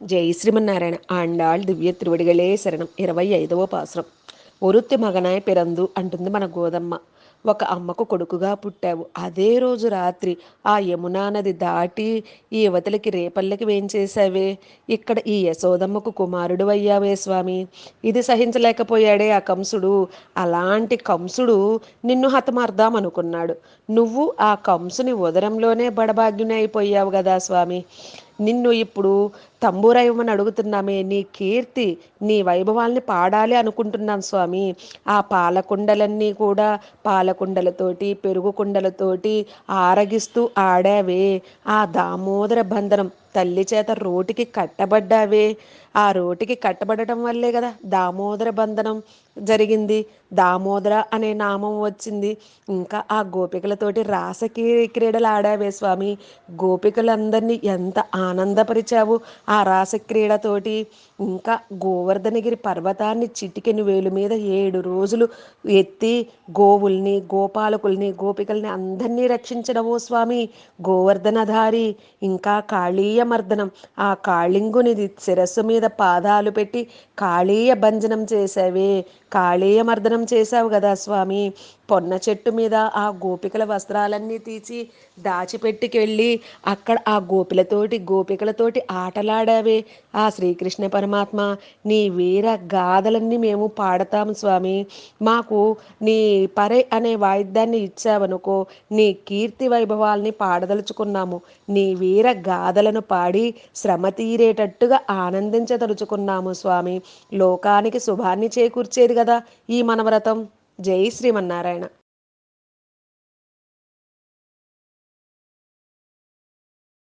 ஜெய் ஸ்ரீமன்னாராயண ஆண்டாள் దివ్య తిరువడిగళే శరణం 25వ పాసురం. ఒరుత్తి మగనాయ పిరందు అంటుంది మన గోదమ్మ. ఒక అమ్మకు కొడుకుగా పుట్టావు. అదే రోజు రాత్రి ఆ యమునా నది దాటి ఈ యువతలకి రేపల్లకి వేంచేశావే. ఇక్కడ ఈ యశోదమ్మకు కుమారుడు అయ్యావే స్వామి. ఇది సహించలేకపోయాడే ఆ కంసుడు. అలాంటి కంసుడు నిన్ను హతమార్దామనుకున్నాడు. నువ్వు ఆ కంసుని ఉదరంలోనే బడభాగ్యుని అయిపోయావు కదా స్వామి. నిన్ను ఇప్పుడు తంబూరైవమని అడుగుతున్నామే. నీ కీర్తి, నీ వైభవాల్ని పాడాలి అనుకుంటున్నాం స్వామి. ఆ పాలకుండలన్నీ కూడా పాలకుండలతోటి పెరుగు కుండలతోటి ఆరగిస్తూ ఆడావే. ఆ దామోదర బంధనం తల్లి చేత రోటికి కట్టబడ్డావే. ఆ రోటికి కట్టబడటం వల్లే కదా దామోదర బంధనం జరిగింది. దామోదర అనే నామం వచ్చింది. ఇంకా ఆ గోపికలతోటి క్రీడలు ఆడావే స్వామి. గోపికలందరినీ ఎంత ఆనందపరిచావు ఆ రాసక్రీడతోటి. ఇంకా గోవర్ధనగిరి పర్వతాన్ని చిటికెని వేలు మీద 7 రోజులు ఎత్తి గోవుల్ని, గోపాలకుల్ని, గోపికల్ని అందరినీ రక్షించడమో స్వామి గోవర్ధనధారి. ఇంకా కాళీయ మర్దనం, ఆ కాళింగుని శిరస్సు మీద పాదాలు పెట్టి కాళీయ భంజనం చేసావే. కాళీయ మర్దనం చేశావు కదా స్వామి. పొన్న చెట్టు మీద ఆ గోపికల వస్త్రాలన్నీ తీసి దాచిపెట్టుకెళ్ళి అక్కడ ఆ గోపికలతోటి ఆటలాడావే. ఆ శ్రీకృష్ణ పరమాత్మ నీ వీర గాథలన్నీ మేము పాడతాము స్వామి. మాకు నీ పరే అనే వాయిద్యాన్ని ఇచ్చావనుకో నీ కీర్తి వైభవాల్ని పాడదలుచుకున్నాము. నీ వీర గాథలను పాడి శ్రమ తీరేటట్టుగా ఆనందించదలుచుకున్నాము స్వామి. లోకానికి శుభాన్ని చేకూర్చేది కదా ఈ మనవ్రతం. జై శ్రీమన్నారాయణ.